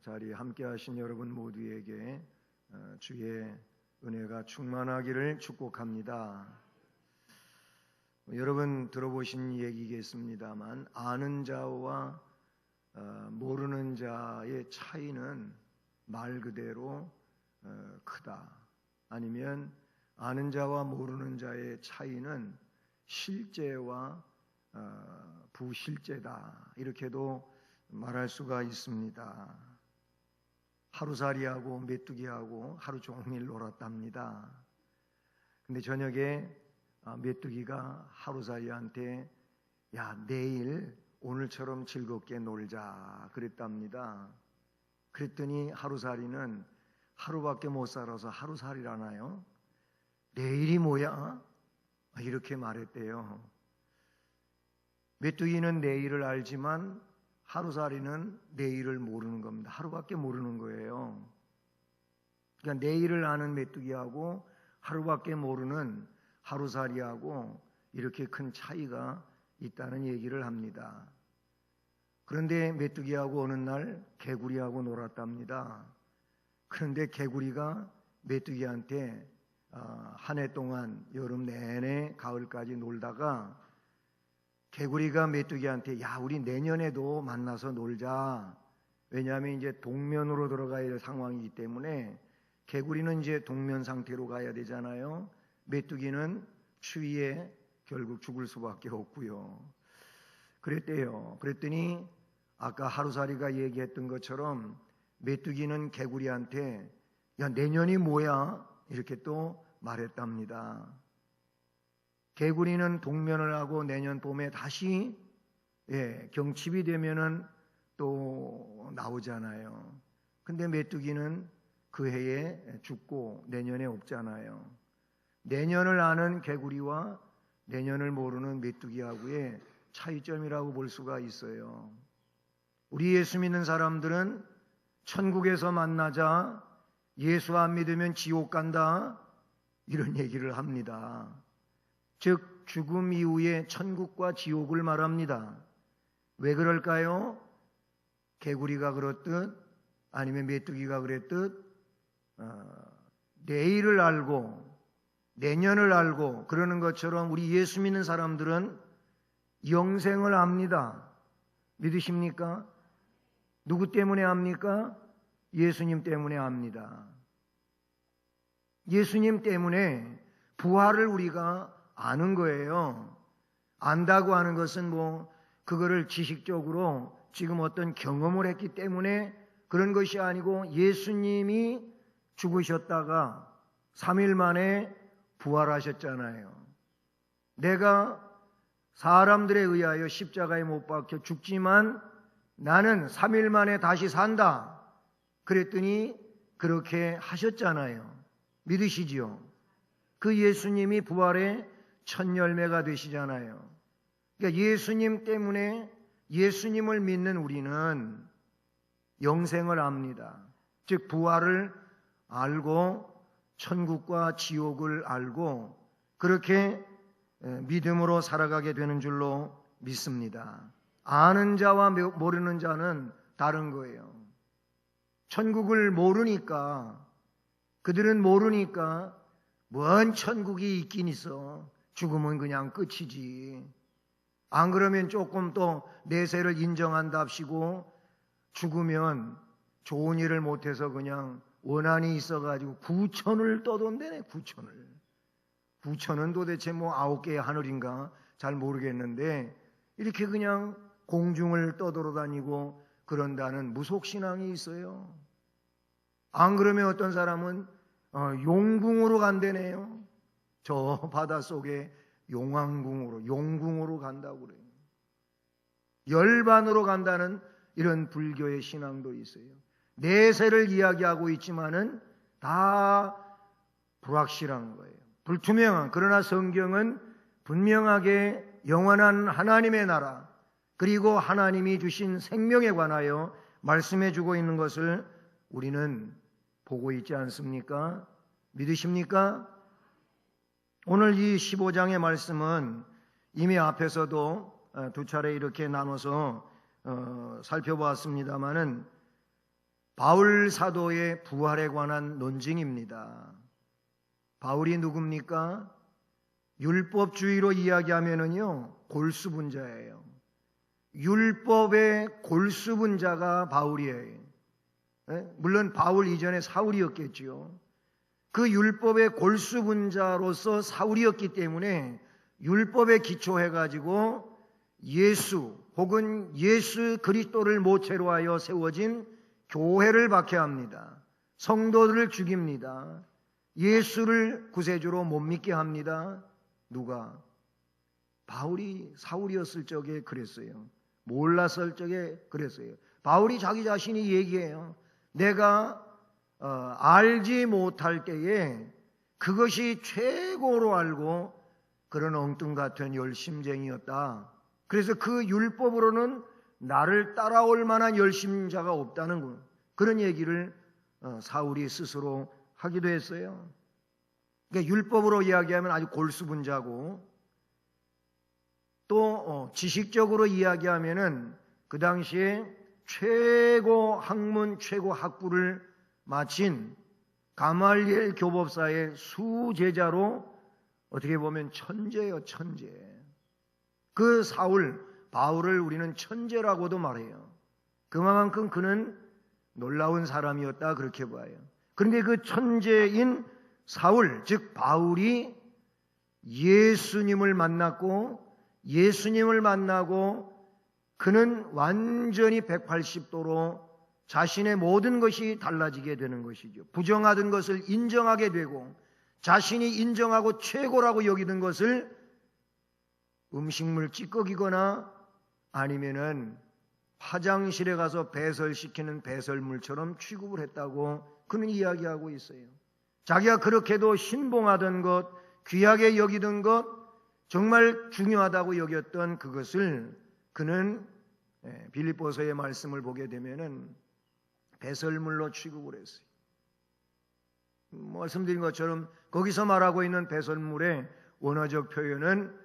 자리에 함께 하신 여러분 모두에게 주의 은혜가 충만하기를 축복합니다. 여러분 들어보신 얘기겠습니다만 아는 자와 모르는 자의 차이는 말 그대로 크다. 아니면 아는 자와 모르는 자의 차이는 실제와 부실제다. 이렇게도 말할 수가 있습니다. 하루살이하고 메뚜기하고 하루 종일 놀았답니다. 근데 저녁에 메뚜기가 하루살이한테 야, 내일 오늘처럼 즐겁게 놀자 그랬답니다. 그랬더니 하루살이는 하루밖에 못 살아서 하루살이라나요? 내일이 뭐야? 이렇게 말했대요. 메뚜기는 내일을 알지만 하루살이는 내일을 모르는 겁니다. 하루밖에 모르는 거예요. 그러니까 내일을 아는 메뚜기하고 하루밖에 모르는 하루살이하고 이렇게 큰 차이가 있다는 얘기를 합니다. 그런데 메뚜기하고 어느 날 개구리하고 놀았답니다. 그런데 개구리가 메뚜기한테 한 해 동안 여름 내내 가을까지 놀다가 개구리가 메뚜기한테 야, 우리 내년에도 만나서 놀자. 왜냐하면 이제 동면으로 들어가야 될 상황이기 때문에 개구리는 이제 동면 상태로 가야 되잖아요. 메뚜기는 추위에 결국 죽을 수밖에 없고요. 그랬대요. 그랬더니 아까 하루살이가 얘기했던 것처럼 메뚜기는 개구리한테 야, 내년이 뭐야? 이렇게 또 말했답니다. 개구리는 동면을 하고 내년 봄에 다시 경칩이 되면은 또 나오잖아요. 근데 메뚜기는 그 해에 죽고 내년에 없잖아요. 내년을 아는 개구리와 내년을 모르는 메뚜기하고의 차이점이라고 볼 수가 있어요. 우리 예수 믿는 사람들은 천국에서 만나자, 예수 안 믿으면 지옥 간다, 이런 얘기를 합니다. 즉 죽음 이후에 천국과 지옥을 말합니다. 왜 그럴까요? 개구리가 그렇듯 아니면 메뚜기가 그랬듯 내일을 알고 내년을 알고 그러는 것처럼 우리 예수 믿는 사람들은 영생을 압니다. 믿으십니까? 누구 때문에 압니까? 예수님 때문에 압니다. 예수님 때문에 부활을 우리가 아는 거예요. 안다고 하는 것은 그거를 지식적으로 지금 어떤 경험을 했기 때문에 그런 것이 아니고 예수님이 죽으셨다가 3일 만에 부활하셨잖아요. 내가 사람들에 의하여 십자가에 못 박혀 죽지만 나는 3일 만에 다시 산다. 그랬더니 그렇게 하셨잖아요. 믿으시지요? 그 예수님이 부활의 첫 열매가 되시잖아요. 그러니까 예수님 때문에 예수님을 믿는 우리는 영생을 압니다. 즉 부활을 알고 천국과 지옥을 알고 그렇게 믿음으로 살아가게 되는 줄로 믿습니다. 아는 자와 모르는 자는 다른 거예요. 천국을 모르니까, 그들은 모르니까 뭔 천국이 있긴 있어. 죽으면 그냥 끝이지. 안 그러면 조금 또 내세를 인정한답시고 죽으면 좋은 일을 못해서 그냥 원한이 있어가지고 구천을 떠돈다네. 구천은 도대체 9개의 하늘인가 잘 모르겠는데 이렇게 그냥 공중을 떠돌아다니고 그런다는 무속신앙이 있어요. 안 그러면 어떤 사람은 용궁으로 간다네요. 저 바닷속에 용궁으로 간다고 그래요. 열반으로 간다는 이런 불교의 신앙도 있어요. 내세를 이야기하고 있지만은 다 불확실한 거예요. 불투명한. 그러나 성경은 분명하게 영원한 하나님의 나라 그리고 하나님이 주신 생명에 관하여 말씀해 주고 있는 것을 우리는 보고 있지 않습니까? 믿으십니까? 오늘 이 15장의 말씀은 이미 앞에서도 두 차례 이렇게 나눠서 살펴보았습니다마는 바울 사도의 부활에 관한 논증입니다. 바울이 누굽니까? 율법주의로 이야기하면은요, 골수분자예요. 율법의 골수분자가 바울이에요. 물론 바울 이전에 사울이었겠지요. 그 율법의 골수분자로서 사울이었기 때문에 율법에 기초해가지고 예수 혹은 예수 그리스도를 모체로 하여 세워진 교회를 박해합니다. 성도들을 죽입니다. 예수를 구세주로 못 믿게 합니다. 누가? 바울이 사울이었을 적에 그랬어요. 몰랐을 적에 그랬어요. 바울이 자기 자신이 얘기해요. 내가 알지 못할 때에 그것이 최고로 알고 그런 엉뚱 같은 열심쟁이였다. 그래서 그 율법으로는 나를 따라올 만한 열심자가 없다는 거. 그런 얘기를 사울이 스스로 하기도 했어요. 그러니까 율법으로 이야기하면 아주 골수분자고, 또 지식적으로 이야기하면은 그 당시에 최고 학문, 최고 학부를 마친 가말리엘 교법사의 수제자로 어떻게 보면 천재예요, 천재. 그 사울, 바울을 우리는 천재라고도 말해요. 그만큼 그는 놀라운 사람이었다, 그렇게 봐요. 그런데 그 천재인 사울, 즉 바울이 예수님을 만나고 그는 완전히 180도로 자신의 모든 것이 달라지게 되는 것이죠. 부정하던 것을 인정하게 되고 자신이 인정하고 최고라고 여기던 것을 음식물 찌꺼기거나 아니면은 화장실에 가서 배설시키는 배설물처럼 취급을 했다고 그는 이야기하고 있어요. 자기가 그렇게도 신봉하던 것, 귀하게 여기던 것, 정말 중요하다고 여겼던 그것을 그는 빌립보서의 말씀을 보게 되면은 배설물로 취급을 했어요. 말씀드린 것처럼 거기서 말하고 있는 배설물의 원어적 표현은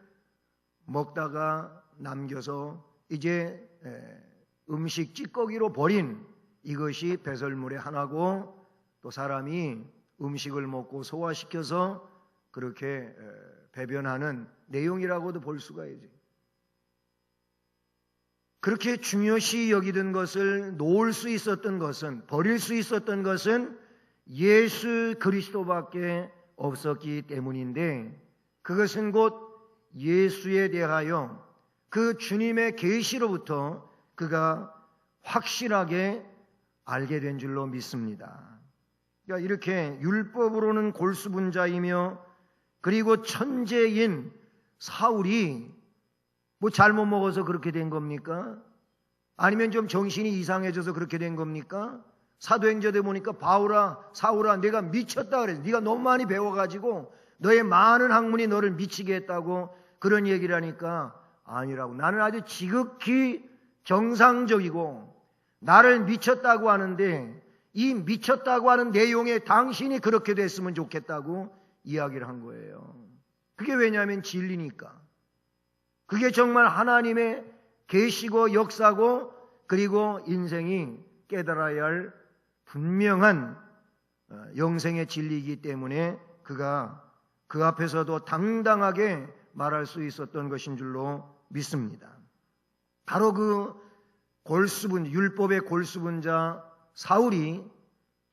먹다가 남겨서 이제 음식 찌꺼기로 버린 이것이 배설물의 하나고, 또 사람이 음식을 먹고 소화시켜서 그렇게 배변하는 내용이라고도 볼 수가 있죠. 그렇게 중요시 여기던 것을 놓을 수 있었던 것은, 버릴 수 있었던 것은 예수 그리스도밖에 없었기 때문인데, 그것은 곧 예수에 대하여 그 주님의 계시로부터 그가 확실하게 알게 된 줄로 믿습니다. 그러니까 이렇게 율법으로는 골수분자이며 그리고 천재인 사울이 뭐 잘못 먹어서 그렇게 된 겁니까? 아니면 좀 정신이 이상해져서 그렇게 된 겁니까? 사도행전에 보니까 사울아 내가 미쳤다 그랬어. 네가 너무 많이 배워가지고 너의 많은 학문이 너를 미치게 했다고 그런 얘기를 하니까 아니라고. 나는 아주 지극히 정상적이고 나를 미쳤다고 하는데 이 미쳤다고 하는 내용에 당신이 그렇게 됐으면 좋겠다고 이야기를 한 거예요. 그게 왜냐하면 진리니까. 그게 정말 하나님의 계시고 역사고 그리고 인생이 깨달아야 할 분명한 영생의 진리이기 때문에 그가 그 앞에서도 당당하게 말할 수 있었던 것인 줄로 믿습니다. 바로 그 율법의 골수분자 사울이,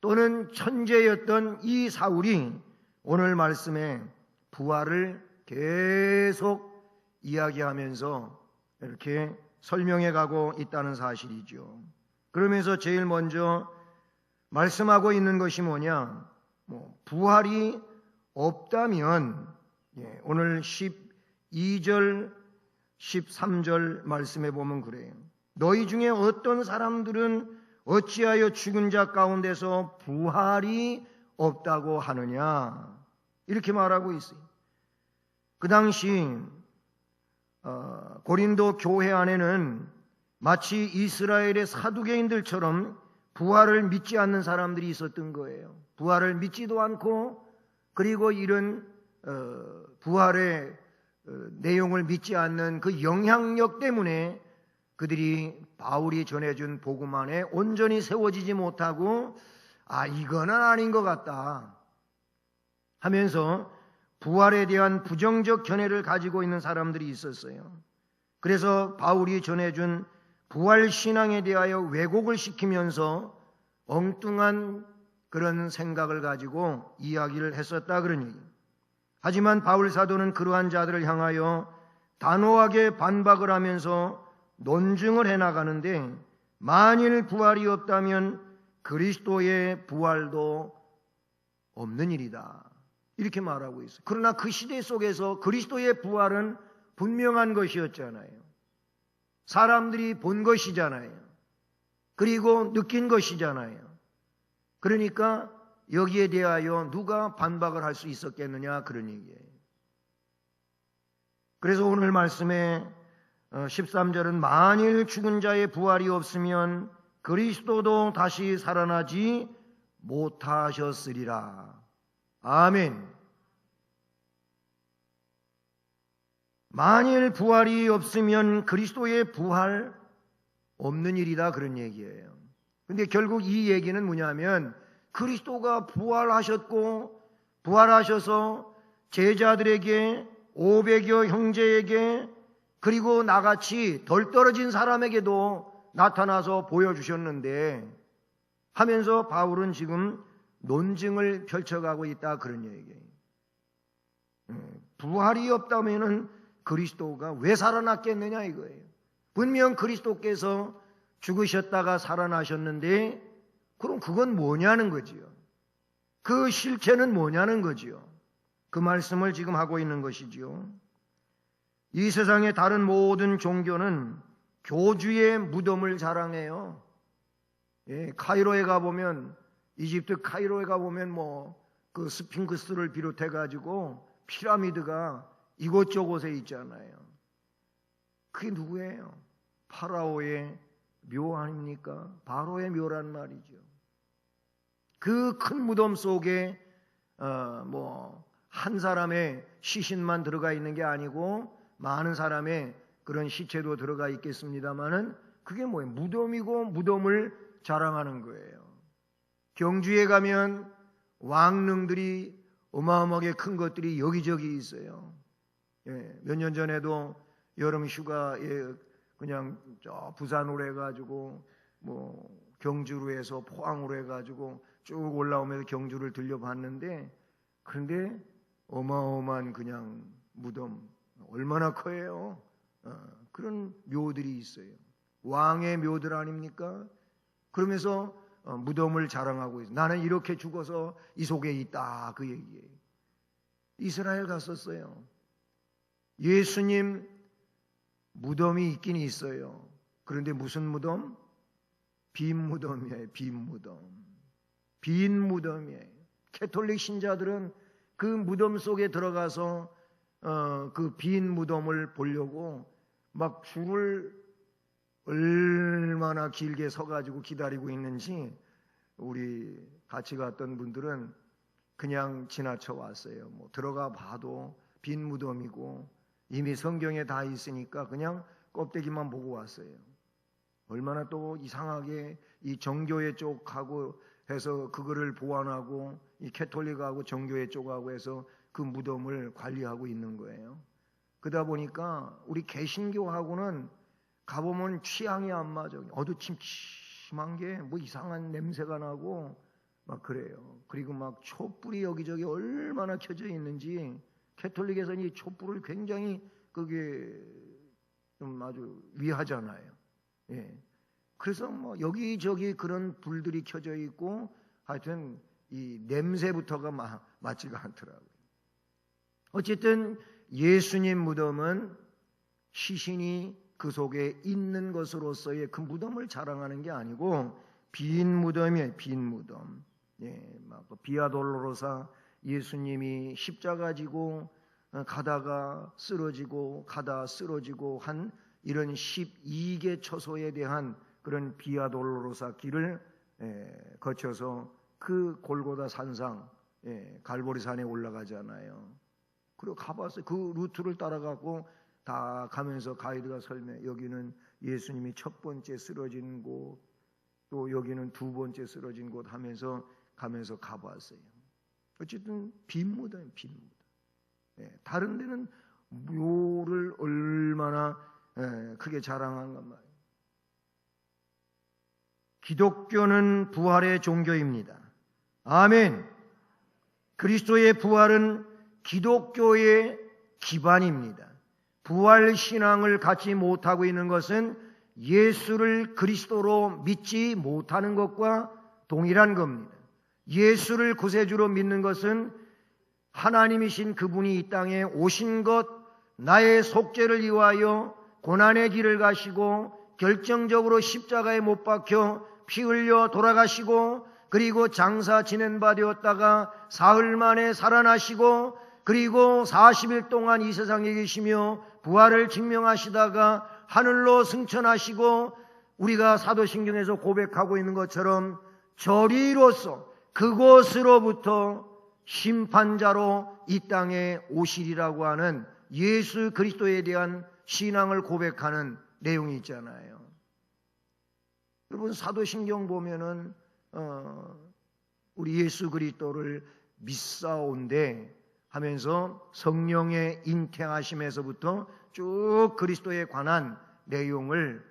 또는 천재였던 이 사울이 오늘 말씀에 부활을 계속 이야기하면서 이렇게 설명해 가고 있다는 사실이죠. 그러면서 제일 먼저 말씀하고 있는 것이 뭐냐? 부활이 없다면, 오늘 12절, 13절 말씀에 보면 그래요. 너희 중에 어떤 사람들은 어찌하여 죽은 자 가운데서 부활이 없다고 하느냐? 이렇게 말하고 있어요. 그 당시 고린도 교회 안에는 마치 이스라엘의 사두개인들처럼 부활을 믿지 않는 사람들이 있었던 거예요. 부활을 믿지도 않고 그리고 이런 부활의 내용을 믿지 않는 그 영향력 때문에 그들이 바울이 전해준 복음 안에 온전히 세워지지 못하고 이거는 아닌 것 같다 하면서 부활에 대한 부정적 견해를 가지고 있는 사람들이 있었어요. 그래서 바울이 전해준 부활 신앙에 대하여 왜곡을 시키면서 엉뚱한 그런 생각을 가지고 이야기를 했었다 그런 얘기입니다. 하지만 바울 사도는 그러한 자들을 향하여 단호하게 반박을 하면서 논증을 해나가는데, 만일 부활이 없다면 그리스도의 부활도 없는 일이다 이렇게 말하고 있어요. 그러나 그 시대 속에서 그리스도의 부활은 분명한 것이었잖아요. 사람들이 본 것이잖아요. 그리고 느낀 것이잖아요. 그러니까 여기에 대하여 누가 반박을 할 수 있었겠느냐 그런 얘기예요. 그래서 오늘 말씀에 13절은 만일 죽은 자의 부활이 없으면 그리스도도 다시 살아나지 못하셨으리라. 아멘. 만일 부활이 없으면 그리스도의 부활 없는 일이다 그런 얘기예요. 근데 결국 이 얘기는 뭐냐면 그리스도가 부활하셨고 부활하셔서 제자들에게 500여 형제에게 그리고 나같이 덜 떨어진 사람에게도 나타나서 보여주셨는데 하면서 바울은 지금 논증을 펼쳐가고 있다 그런 얘기예요. 부활이 없다면은 그리스도가 왜 살아났겠느냐 이거예요. 분명 그리스도께서 죽으셨다가 살아나셨는데 그럼 그건 뭐냐는 거지요. 그 실체는 뭐냐는 거지요. 그 말씀을 지금 하고 있는 것이지요. 이 세상의 다른 모든 종교는 교주의 무덤을 자랑해요. 카이로에 가보면, 이집트 카이로에 가보면 그 스핑크스를 비롯해 가지고 피라미드가 이곳저곳에 있잖아요. 그게 누구예요? 파라오의 묘 아닙니까? 바로의 묘란 말이죠. 그 큰 무덤 속에 한 사람의 시신만 들어가 있는 게 아니고 많은 사람의 그런 시체도 들어가 있겠습니다만은 그게 뭐예요? 무덤이고 무덤을 자랑하는 거예요. 경주에 가면 왕릉들이 어마어마하게 큰 것들이 여기저기 있어요. 몇 년 전에도 여름 휴가에 그냥 저 부산으로 해가지고 경주로 해서 포항으로 해가지고 쭉 올라오면서 경주를 들려봤는데, 그런데 어마어마한 그냥 무덤 얼마나 커요. 그런 묘들이 있어요. 왕의 묘들 아닙니까? 그러면서 무덤을 자랑하고 있어요. 나는 이렇게 죽어서 이 속에 있다 그 얘기예요. 이스라엘 갔었어요. 예수님 무덤이 있긴 있어요. 그런데 무슨 무덤? 빈 무덤이에요. 빈 무덤. 빈 무덤이에요. 캐톨릭 신자들은 그 무덤 속에 들어가서 그 빈 무덤을 보려고 막 줄을 얼마나 길게 서가지고 기다리고 있는지 우리 같이 갔던 분들은 그냥 지나쳐 왔어요. 들어가 봐도 빈 무덤이고 이미 성경에 다 있으니까 그냥 껍데기만 보고 왔어요. 얼마나 또 이상하게 이 정교회 쪽하고 해서 그거를 보완하고 이 캐톨릭하고 정교회 쪽하고 해서 그 무덤을 관리하고 있는 거예요. 그러다 보니까 우리 개신교하고는 가보면 취향이 안 맞아. 어두침침한 게 이상한 냄새가 나고 막 그래요. 그리고 막 촛불이 여기저기 얼마나 켜져 있는지, 캐톨릭에서는 이 촛불을 굉장히 그게 좀 아주 위하잖아요. 그래서 여기저기 그런 불들이 켜져 있고 하여튼 이 냄새부터가 맞지가 않더라고요. 어쨌든 예수님 무덤은 시신이 그 속에 있는 것으로서의 그 무덤을 자랑하는 게 아니고 빈 무덤이에요. 빈 무덤. 비아 돌로로사, 예수님이 십자가 지고 가다가 쓰러지고 가다 쓰러지고 한 이런 12개 처소에 대한 그런 비아 돌로로사 길을 거쳐서 그 골고다 산상, 갈보리산에 올라가잖아요. 그리고 가봤어요. 그 루트를 따라가고 다 가면서 가이드가 설명, 여기는 예수님이 첫 번째 쓰러진 곳, 또 여기는 두 번째 쓰러진 곳 하면서 가면서 가봤어요. 어쨌든 빈 무덤이에요, 빈 무덤. 다른 데는 묘를 얼마나 크게 자랑한가 말이에요. 기독교는 부활의 종교입니다. 아멘. 그리스도의 부활은 기독교의 기반입니다. 부활 신앙을 갖지 못하고 있는 것은 예수를 그리스도로 믿지 못하는 것과 동일한 겁니다. 예수를 구세주로 믿는 것은 하나님이신 그분이 이 땅에 오신 것, 나의 속죄를 위하여 고난의 길을 가시고 결정적으로 십자가에 못 박혀 피 흘려 돌아가시고 그리고 장사 지낸 바 되었다가 사흘 만에 살아나시고 그리고 40일 동안 이 세상에 계시며 부활을 증명하시다가 하늘로 승천하시고 우리가 사도신경에서 고백하고 있는 것처럼 저리로서 그곳으로부터 심판자로 이 땅에 오시리라고 하는 예수 그리스도에 대한 신앙을 고백하는 내용이 있잖아요. 여러분 사도신경 보면은 우리 예수 그리스도를 믿사온데 하면서 성령의 인태하심에서부터 쭉 그리스도에 관한 내용을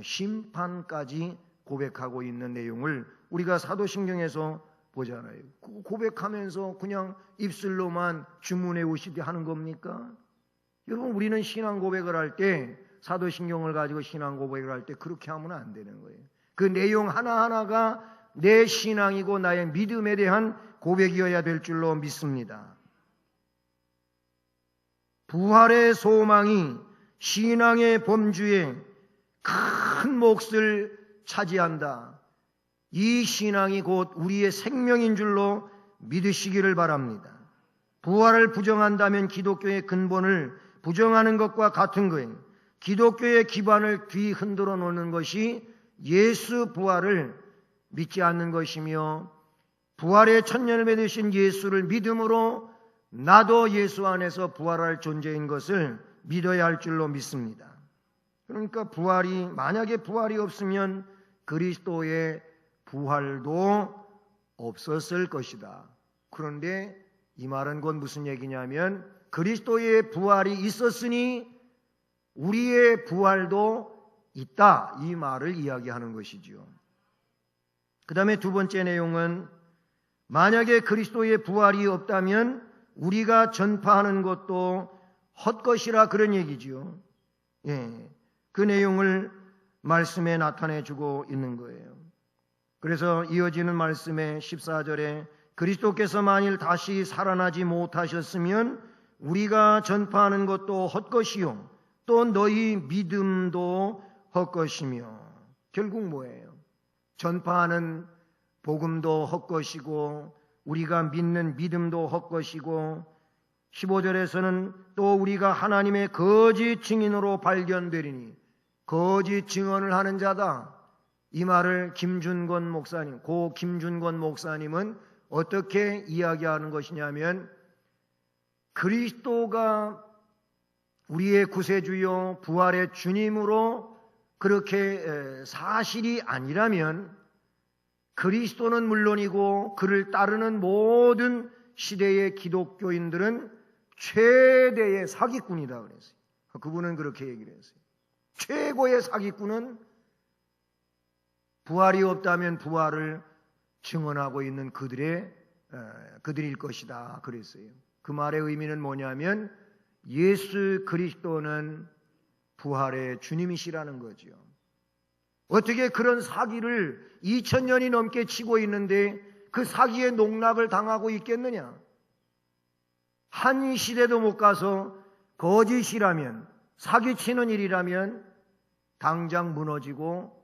심판까지 고백하고 있는 내용을 우리가 사도신경에서 보잖아요. 고백하면서 그냥 입술로만 주문해 오시게 하는 겁니까? 여러분 우리는 신앙 고백을 할 때 사도신경을 가지고 신앙 고백을 할 때 그렇게 하면 안 되는 거예요. 그 내용 하나하나가 내 신앙이고 나의 믿음에 대한 고백이어야 될 줄로 믿습니다. 부활의 소망이 신앙의 범주에 큰 몫을 차지한다. 이 신앙이 곧 우리의 생명인 줄로 믿으시기를 바랍니다. 부활을 부정한다면 기독교의 근본을 부정하는 것과 같은 거예요. 기독교의 기반을 뒤흔들어 놓는 것이 예수 부활을 믿지 않는 것이며 부활의 천년을 되신 예수를 믿음으로 나도 예수 안에서 부활할 존재인 것을 믿어야 할 줄로 믿습니다. 그러니까 만약에 부활이 없으면 그리스도의 부활도 없었을 것이다. 그런데 이 말은 곧 무슨 얘기냐면 그리스도의 부활이 있었으니 우리의 부활도 있다. 이 말을 이야기하는 것이지요. 그 다음에 두 번째 내용은 만약에 그리스도의 부활이 없다면 우리가 전파하는 것도 헛것이라 그런 얘기지요. 그 내용을 말씀에 나타내 주고 있는 거예요. 그래서 이어지는 말씀에 14절에 그리스도께서 만일 다시 살아나지 못하셨으면 우리가 전파하는 것도 헛것이요 또 너희 믿음도 헛것이며 결국 뭐예요? 전파하는 복음도 헛것이고 우리가 믿는 믿음도 헛것이고 15절에서는 또 우리가 하나님의 거짓 증인으로 발견되리니 거짓 증언을 하는 자다. 이 말을 고 김준권 목사님은 어떻게 이야기하는 것이냐면 그리스도가 우리의 구세주요 부활의 주님으로 그렇게 사실이 아니라면 그리스도는 물론이고 그를 따르는 모든 시대의 기독교인들은 최대의 사기꾼이다 그랬어요. 그분은 그렇게 얘기를 했어요. 최고의 사기꾼은 부활이 없다면 부활을 증언하고 있는 그들일 것이다 그랬어요. 그 말의 의미는 뭐냐면 예수 그리스도는 부활의 주님이시라는 거죠. 어떻게 그런 사기를 2000년이 넘게 치고 있는데 그 사기에 농락을 당하고 있겠느냐? 한 시대도 못 가서 거짓이라면 사기치는 일이라면 당장 무너지고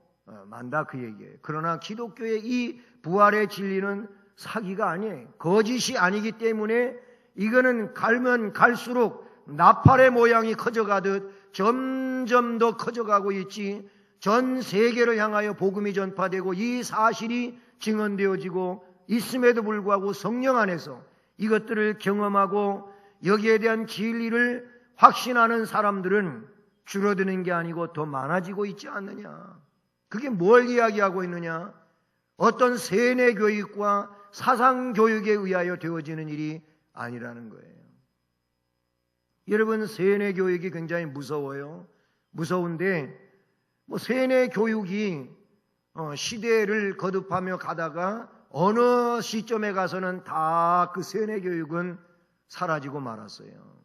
만다 그 얘기예요. 그러나 기독교의 이 부활의 진리는 사기가 아니에요. 거짓이 아니기 때문에 이거는 갈면 갈수록 나팔의 모양이 커져가듯 점점 더 커져가고 있지 전 세계를 향하여 복음이 전파되고 이 사실이 증언되어지고 있음에도 불구하고 성령 안에서 이것들을 경험하고 여기에 대한 진리를 확신하는 사람들은 줄어드는 게 아니고 더 많아지고 있지 않느냐. 그게 뭘 이야기하고 있느냐? 어떤 세뇌 교육과 사상 교육에 의하여 되어지는 일이 아니라는 거예요. 여러분, 세뇌 교육이 굉장히 무서워요. 무서운데 세뇌 교육이 시대를 거듭하며 가다가 어느 시점에 가서는 다 그 세뇌 교육은 사라지고 말았어요.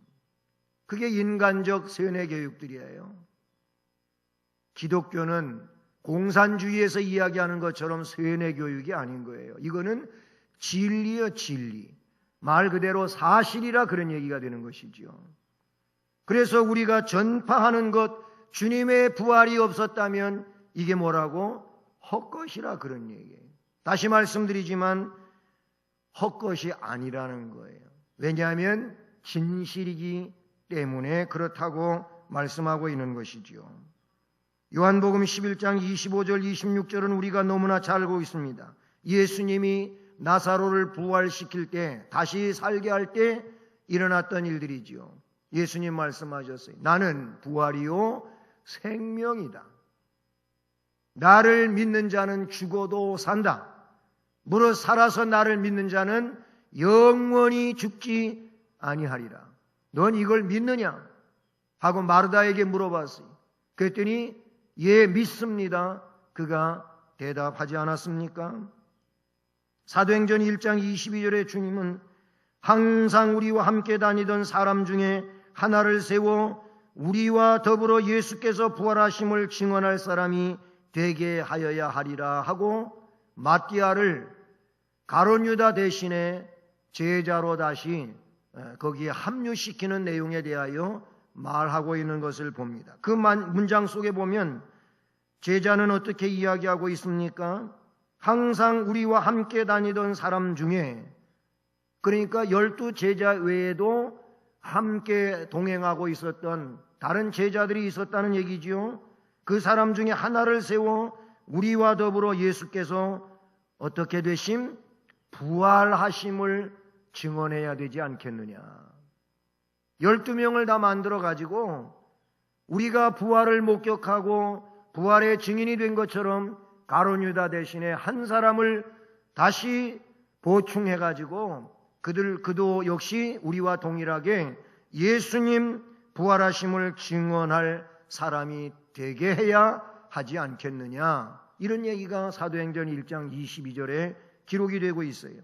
그게 인간적 세뇌 교육들이에요. 기독교는 공산주의에서 이야기하는 것처럼 세뇌 교육이 아닌 거예요. 이거는 진리요, 진리. 말 그대로 사실이라 그런 얘기가 되는 것이죠. 그래서 우리가 전파하는 것, 주님의 부활이 없었다면 이게 뭐라고? 헛것이라 그런 얘기예요. 다시 말씀드리지만 헛것이 아니라는 거예요. 왜냐하면 진실이기 때문에 그렇다고 말씀하고 있는 것이지요. 요한복음 11장 25절 26절은 우리가 너무나 잘 알고 있습니다. 예수님이 나사로를 부활시킬 때, 다시 살게 할 때 일어났던 일들이지요. 예수님 말씀하셨어요. 나는 부활이요 생명이다. 나를 믿는 자는 죽어도 산다. 무릇 살아서 나를 믿는 자는 영원히 죽지 아니하리라. 넌 이걸 믿느냐? 하고 마르다에게 물어봤어요. 그랬더니 예, 믿습니다. 그가 대답하지 않았습니까? 사도행전 1장 22절에 주님은 항상 우리와 함께 다니던 사람 중에 하나를 세워 우리와 더불어 예수께서 부활하심을 증언할 사람이 되게 하여야 하리라 하고 마띠아를 가룟 유다 대신에 제자로 다시 거기에 합류시키는 내용에 대하여 말하고 있는 것을 봅니다. 그 문장 속에 보면 제자는 어떻게 이야기하고 있습니까? 항상 우리와 함께 다니던 사람 중에, 그러니까 12 제자 외에도 함께 동행하고 있었던 다른 제자들이 있었다는 얘기지요. 그 사람 중에 하나를 세워 우리와 더불어 예수께서 어떻게 되심? 부활하심을 증언해야 되지 않겠느냐. 12명을 다 만들어 가지고 우리가 부활을 목격하고 부활의 증인이 된 것처럼 가룟 유다 대신에 한 사람을 다시 보충해 가지고 그도 역시 우리와 동일하게 예수님 부활하심을 증언할 사람이 되게 해야 하지 않겠느냐. 이런 얘기가 사도행전 1장 22절에 기록이 되고 있어요.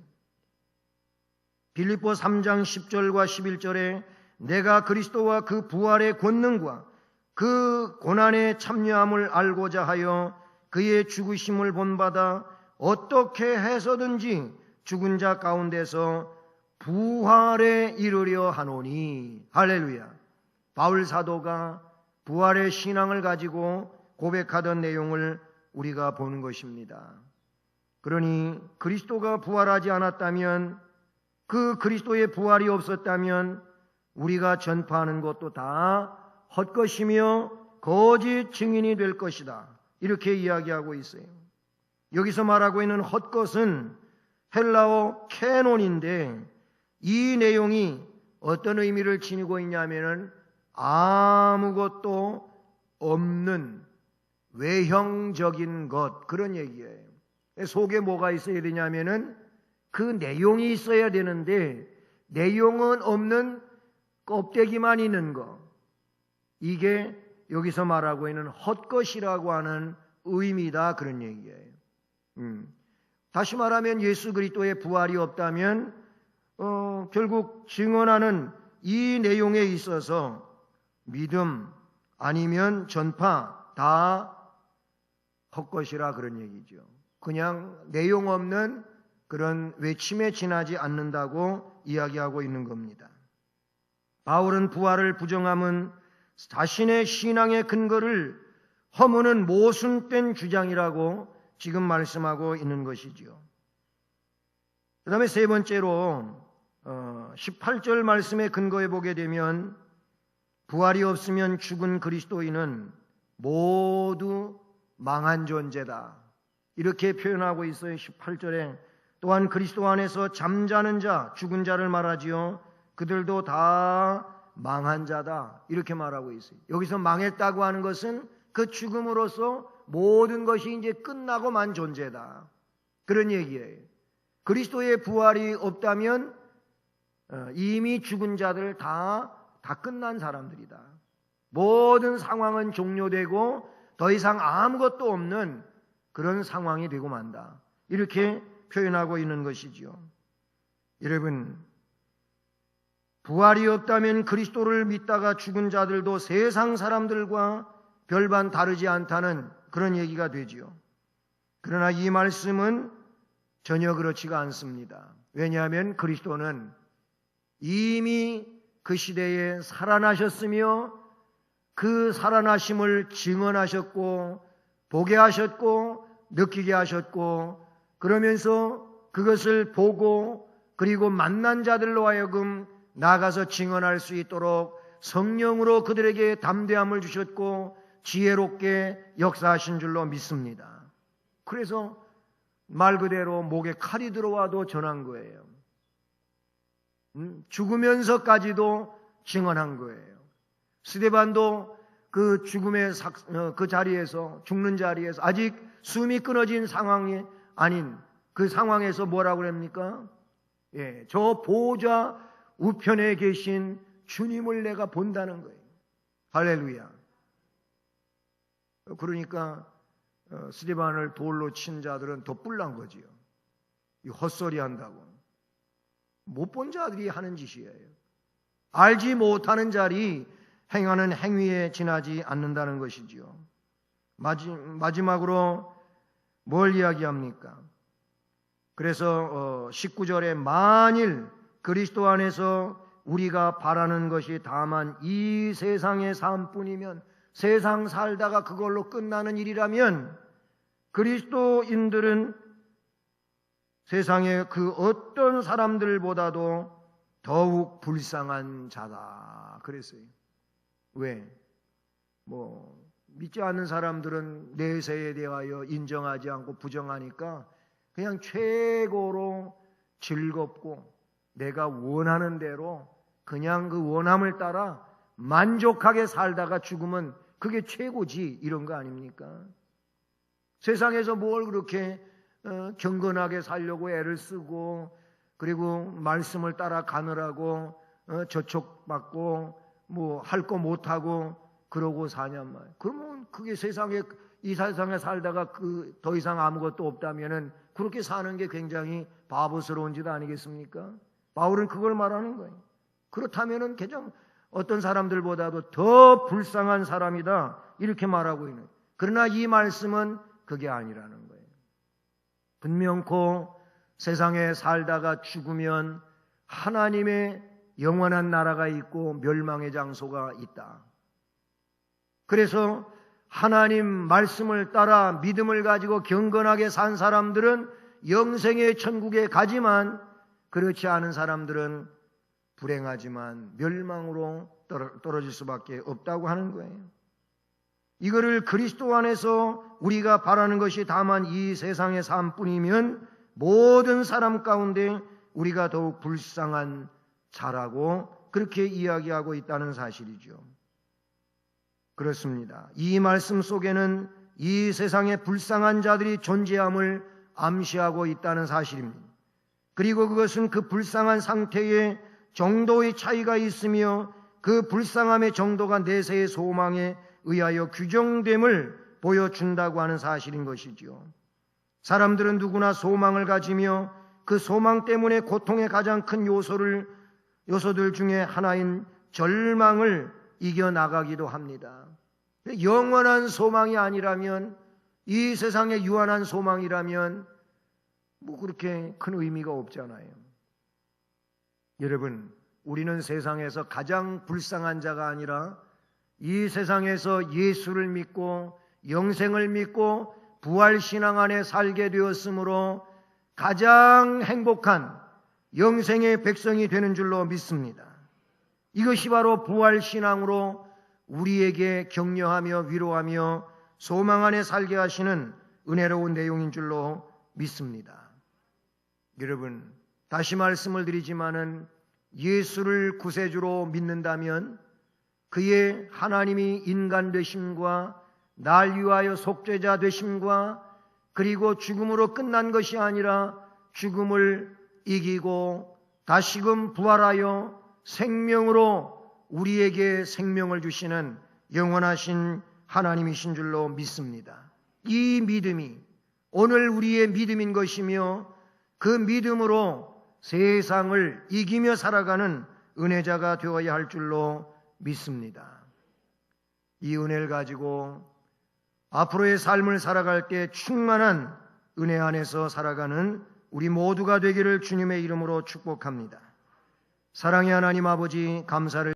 빌립보 3장 10절과 11절에 내가 그리스도와 그 부활의 권능과 그 고난에 참여함을 알고자 하여 그의 죽으심을 본받아 어떻게 해서든지 죽은 자 가운데서 부활에 이르려 하노니. 할렐루야. 바울 사도가 부활의 신앙을 가지고 고백하던 내용을 우리가 보는 것입니다. 그러니 그리스도가 부활하지 않았다면, 그 그리스도의 부활이 없었다면 우리가 전파하는 것도 다 헛것이며 거짓 증인이 될 것이다. 이렇게 이야기하고 있어요. 여기서 말하고 있는 헛것은 헬라어 캐논인데 이 내용이 어떤 의미를 지니고 있냐면은 아무것도 없는 외형적인 것, 그런 얘기예요. 속에 뭐가 있어야 되냐면은 그 내용이 있어야 되는데 내용은 없는 껍데기만 있는 것, 이게 여기서 말하고 있는 헛것이라고 하는 의미다, 그런 얘기예요. 다시 말하면 예수 그리스도의 부활이 없다면 결국 증언하는 이 내용에 있어서 믿음 아니면 전파 다 헛것이라 그런 얘기죠. 그냥 내용 없는 그런 외침에 지나지 않는다고 이야기하고 있는 겁니다. 바울은 부활을 부정함은 자신의 신앙의 근거를 허무는 모순된 주장이라고 지금 말씀하고 있는 것이지요. 그 다음에 세 번째로 18절 말씀에 근거해 보게 되면 부활이 없으면 죽은 그리스도인은 모두 망한 존재다, 이렇게 표현하고 있어요. 18절에 또한 그리스도 안에서 잠자는 자, 죽은 자를 말하지요. 그들도 다 망한 자다 이렇게 말하고 있어요. 여기서 망했다고 하는 것은 그 죽음으로써 모든 것이 이제 끝나고 만 존재다 그런 얘기예요. 그리스도의 부활이 없다면 이미 죽은 자들 다 끝난 사람들이다. 모든 상황은 종료되고 더 이상 아무것도 없는 그런 상황이 되고 만다. 이렇게 표현하고 있는 것이지요. 여러분, 부활이 없다면 그리스도를 믿다가 죽은 자들도 세상 사람들과 별반 다르지 않다는 그런 얘기가 되지요. 그러나 이 말씀은 전혀 그렇지가 않습니다. 왜냐하면 그리스도는 이미 그 시대에 살아나셨으며 그 살아나심을 증언하셨고 보게 하셨고 느끼게 하셨고 그러면서 그것을 보고 그리고 만난 자들로 하여금 나가서 증언할 수 있도록 성령으로 그들에게 담대함을 주셨고 지혜롭게 역사하신 줄로 믿습니다. 그래서 말 그대로 목에 칼이 들어와도 전한 거예요. 죽으면서까지도 증언한 거예요. 스데반도 그 죽음의 그 자리에서 죽는 자리에서 아직 숨이 끊어진 상황이 아닌 그 상황에서 뭐라고 합니까? 예, 저 보좌 우편에 계신 주님을 내가 본다는 거예요. 할렐루야. 그러니까 스데반을 돌로 친 자들은 더 뿔난 거지요. 이 헛소리 한다고. 못 본 자들이 하는 짓이에요. 알지 못하는 자리 행하는 행위에 지나지 않는다는 것이지요. 마지막으로 뭘 이야기합니까? 그래서 19절에 만일 그리스도 안에서 우리가 바라는 것이 다만 이 세상의 삶뿐이면, 세상 살다가 그걸로 끝나는 일이라면 그리스도인들은 세상의 그 어떤 사람들보다도 더욱 불쌍한 자다 그랬어요. 왜? 믿지 않는 사람들은 내세에 대하여 인정하지 않고 부정하니까 그냥 최고로 즐겁고 내가 원하는 대로 그냥 그 원함을 따라 만족하게 살다가 죽으면 그게 최고지, 이런 거 아닙니까? 세상에서 뭘 그렇게 경건하게 살려고 애를 쓰고 그리고 말씀을 따라 가느라고 저촉받고 할 거 못하고 그러고 사냔 말이에요. 그러면 그게 이 세상에 살다가 더 이상 아무것도 없다면은 그렇게 사는 게 굉장히 바보스러운 짓 아니겠습니까? 바울은 그걸 말하는 거예요. 그렇다면은 그냥 어떤 사람들보다도 더 불쌍한 사람이다 이렇게 말하고 있는 거예요. 그러나 이 말씀은 그게 아니라는 거예요. 분명코 세상에 살다가 죽으면 하나님의 영원한 나라가 있고 멸망의 장소가 있다. 그래서 하나님 말씀을 따라 믿음을 가지고 경건하게 산 사람들은 영생의 천국에 가지만 그렇지 않은 사람들은 불행하지만 멸망으로 떨어질 수밖에 없다고 하는 거예요. 이거를 그리스도 안에서 우리가 바라는 것이 다만 이 세상의 삶뿐이면 모든 사람 가운데 우리가 더욱 불쌍한 자라고 그렇게 이야기하고 있다는 사실이죠. 그렇습니다. 이 말씀 속에는 이 세상에 불쌍한 자들이 존재함을 암시하고 있다는 사실입니다. 그리고 그것은 그 불쌍한 상태에 정도의 차이가 있으며 그 불쌍함의 정도가 내세의 소망에 의하여 규정됨을 보여준다고 하는 사실인 것이지요. 사람들은 누구나 소망을 가지며 그 소망 때문에 고통의 가장 큰 요소들 중에 하나인 절망을 이겨나가기도 합니다. 영원한 소망이 아니라면, 이 세상의 유한한 소망이라면 그렇게 큰 의미가 없잖아요. 여러분, 우리는 세상에서 가장 불쌍한 자가 아니라 이 세상에서 예수를 믿고 영생을 믿고 부활신앙 안에 살게 되었으므로 가장 행복한 영생의 백성이 되는 줄로 믿습니다. 이것이 바로 부활신앙으로 우리에게 격려하며 위로하며 소망 안에 살게 하시는 은혜로운 내용인 줄로 믿습니다. 여러분, 다시 말씀을 드리지만은 예수를 구세주로 믿는다면 그의 하나님이 인간 되심과 날 위하여 속죄자 되심과 그리고 죽음으로 끝난 것이 아니라 죽음을 이기고 다시금 부활하여 생명으로 우리에게 생명을 주시는 영원하신 하나님이신 줄로 믿습니다. 이 믿음이 오늘 우리의 믿음인 것이며 그 믿음으로 세상을 이기며 살아가는 은혜자가 되어야 할 줄로 믿습니다. 이 은혜를 가지고 앞으로의 삶을 살아갈 때 충만한 은혜 안에서 살아가는 우리 모두가 되기를 주님의 이름으로 축복합니다. 사랑의 하나님 아버지, 감사를